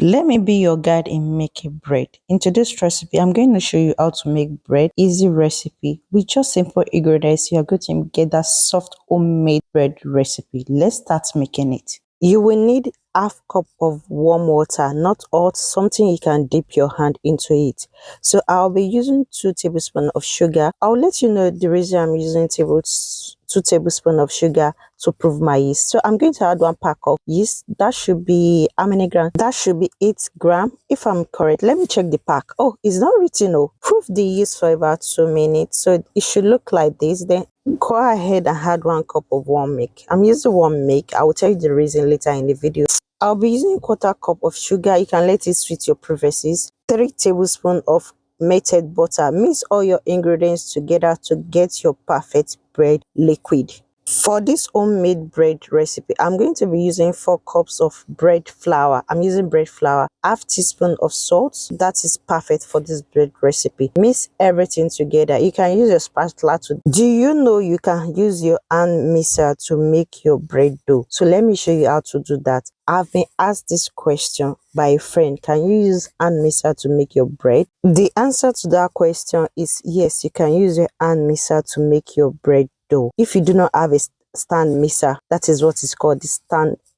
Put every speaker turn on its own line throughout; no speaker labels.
Let me be your guide in making bread. In today's recipe, I'm going to show you how to make bread. Easy recipe with just simple ingredients. You are going to get that soft homemade bread recipe. Let's start making it. You will need half cup of warm water, not hot, something you can dip your hand into it. So I'll be using 2 tablespoons of sugar. I'll let you know the reason I'm using 2 tablespoons of sugar to prove my yeast. So I'm going to add 1 pack of yeast. That should be how many grams? That should be 8 grams if I'm correct. Let me check the pack. Oh, it's not written. Oh, proof the yeast for about 2 minutes. So it should look like this. Then go ahead and add 1 cup of warm milk. I'm using warm milk. I will tell you the reason later in the video. I'll be using 1/4 cup of sugar. You can let it suit your preferences. 3 tablespoons of melted butter. Mix all your ingredients together to get your perfect bread liquid. For this homemade bread recipe, I'm going to be using 4 cups of bread flour. I'm using bread flour, half teaspoon of salt. That is perfect for this bread recipe. Mix everything together. You can use your spatula to. Do you know you can use your hand mixer to make your bread dough? So let me show you how to do that. I've been asked this question by a friend. Can you use hand mixer to make your bread? The answer to that question is yes, you can use your hand mixer to make your bread dough. If you do not have a stand mixer, that is what is called the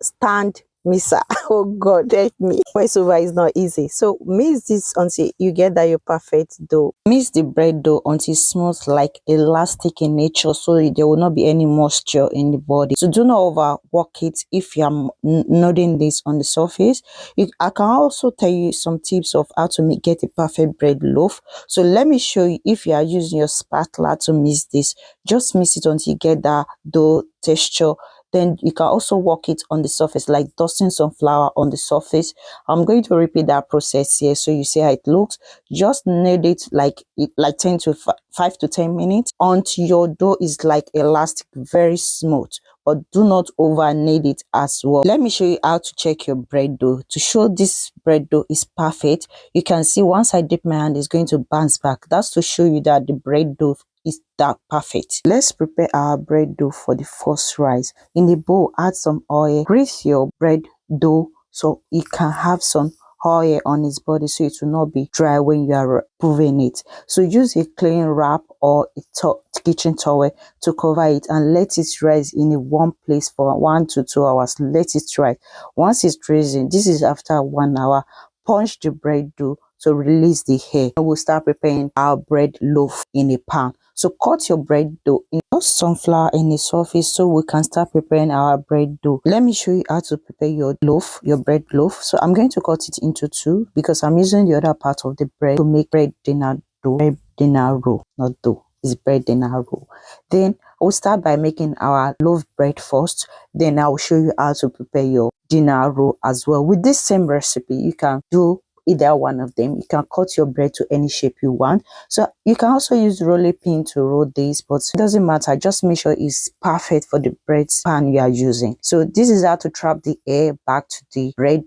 stand mixer. Oh God, help me. Voiceover is not easy. So mix this until you get that your perfect dough. Mix the bread dough until it smells like elastic in nature, so there will not be any moisture in the body. So do not overwork it. If you are noting this on the surface, I can also tell you some tips of how to get a perfect bread loaf. So let me show you. If you are using your spatula to mix this, just mix it until you get that dough texture. Then you can also work it on the surface, like dusting some flour on the surface. I'm going to repeat that process here so you see how it looks. Just knead it like 5 to 10 minutes until your dough is like elastic, very smooth. But do not over knead it as well. Let me show you how to check your bread dough. To show this bread dough is perfect, you can see once I dip my hand, it's going to bounce back. That's to show you that the bread dough is that perfect. Let's prepare our bread dough for the first rise. In the bowl, add some oil. Grease your bread dough so it can have some oil on its body, so it will not be dry when you are proving it. So use a clean wrap or a kitchen towel to cover it and let it rise in a warm place for 1 to 2 hours. Let it rise. Once it's rising, this is after 1 hour, punch the bread dough to release the hair. We'll start preparing our bread loaf in a pan. So cut your bread dough in some flour in the surface so we can start preparing our bread dough. Let me show you how to prepare your loaf, your bread loaf. So I'm going to cut it into 2 because I'm using the other part of the bread to make bread dinner dough. Bread dinner roll, not dough. It's bread dinner roll. Then we'll start by making our loaf bread first. Then I'll show you how to prepare your dinner roll as well. With this same recipe, you can do either one of them. You can cut your bread to any shape you want. So you can also use rolling pin to roll this, but it doesn't matter. Just make sure it's perfect for the bread pan you are using. So this is how to trap the air back to the bread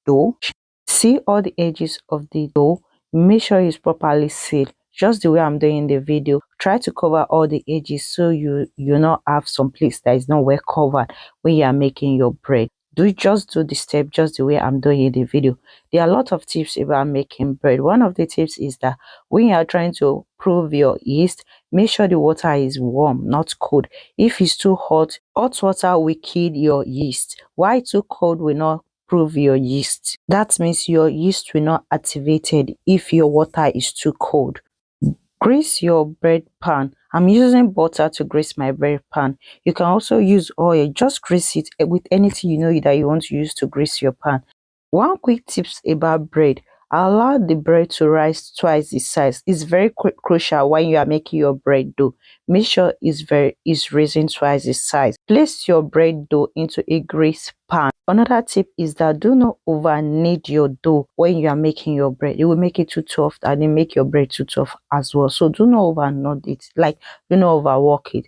dough. See all the edges of the dough. Make sure it's properly sealed, just the way I'm doing in the video. Try to cover all the edges so you not have some place that is not well covered when you are making your bread. Just do the step just the way I'm doing in the video. There are a lot of tips about making bread. One of the tips is that when you are trying to prove your yeast, make sure the water is warm, not cold. If it's too hot water will kill your yeast, while too cold will not prove your yeast. That means your yeast will not activated if your water is too cold. Grease your bread pan. I'm using butter to grease my bread pan. You can also use oil. Just grease it with anything you know that you want to use to grease your pan. One quick tips about bread: allow the bread to rise twice the size. It's very crucial when you are making your bread dough. Make sure it's raising twice the size. Place your bread dough into a greased pan. Another tip is that do not over knead your dough when you are making your bread. It will make it too tough and it make your bread too tough as well. So do not over knead it, like do not overwork it.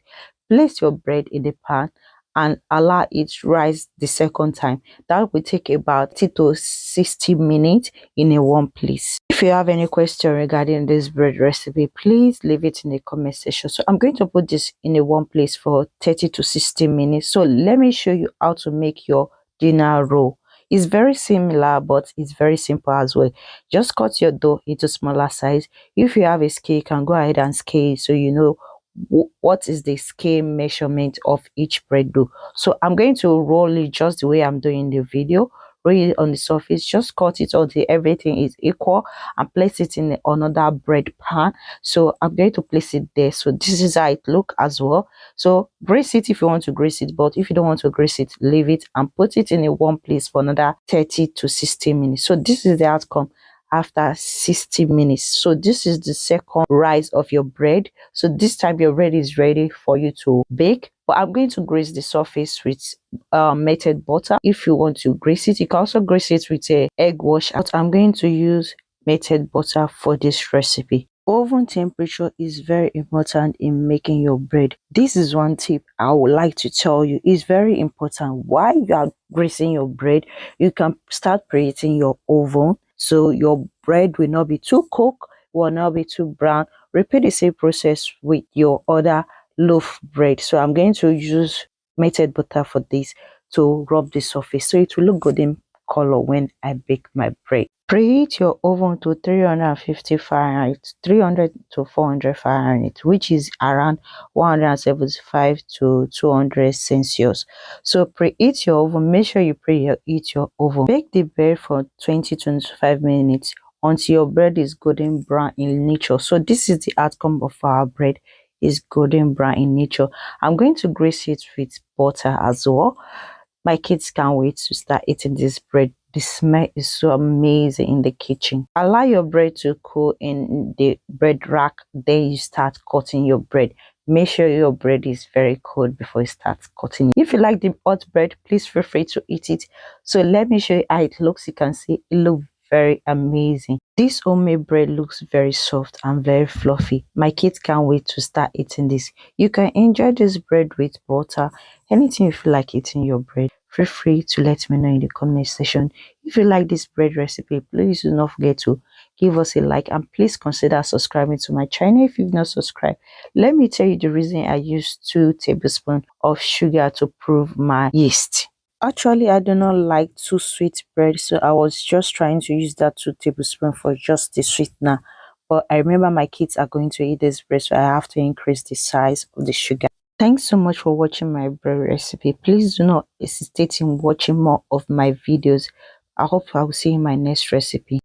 Place your bread in the pan and allow it rise the second time. That will take about 30 to 60 minutes in a warm place. If you have any question regarding this bread recipe, please leave it in the comment section. So I'm going to put this in a warm place for 30 to 60 minutes. So let me show you how to make your dinner roll. It's very similar, but it's very simple as well. Just cut your dough into smaller size. If you have a scale, you can go ahead and scale so you know what is the scale measurement of each bread dough. So I'm going to roll it just the way I'm doing the video. Roll it on the surface, just cut it until everything is equal, and place it in another bread pan. So I'm going to place it there. So this is how it look as well. So grease it if you want to grease it, but if you don't want to grease it, leave it and put it in a warm place for another 30 to 60 minutes. So this is the outcome after 60 minutes. So this is the second rise of your bread. So this time your bread is ready for you to bake. But I'm going to grease the surface with melted butter. If you want to grease it, you can also grease it with a egg wash. But I'm going to use melted butter for this recipe. Oven temperature is very important in making your bread. This is one tip I would like to tell you. It's very important. While you are greasing your bread, you can start preheating your oven so your bread will not be too cooked, will not be too brown. Repeat the same process with your other loaf bread. So I'm going to use melted butter for this to rub the surface so it will look golden color when I bake my bread. Preheat your oven to 350 Fahrenheit, 300 to 400 Fahrenheit, which is around 175 to 200 Celsius. So preheat your oven. Make sure you preheat your oven. Bake the bread for 20 to 25 minutes until your bread is golden brown in nature. So this is the outcome of our bread, is golden brown in nature. I'm going to grease it with butter as well. My kids can't wait to start eating this bread. The smell is so amazing in the kitchen. Allow your bread to cool in the bread rack. Then you start cutting your bread. Make sure your bread is very cold before you start cutting it. If you like the hot bread, please feel free to eat it. So let me show you how it looks. You can see it looks very amazing. This homemade bread looks very soft and very fluffy. My kids can't wait to start eating this. You can enjoy this bread with butter. Anything you feel like eating your bread, feel free to let me know in the comment section. If you like this bread recipe, please do not forget to give us a like, and please consider subscribing to my channel if you've not subscribed. Let me tell you the reason I used 2 tablespoons of sugar to prove my yeast. Actually, I do not like too sweet bread, so I was just trying to use that 2 tablespoons for just the sweetener. But I remember my kids are going to eat this bread, so I have to increase the size of the sugar. Thanks so much for watching my bread recipe. Please do not hesitate in watching more of my videos. I hope I will see you in my next recipe.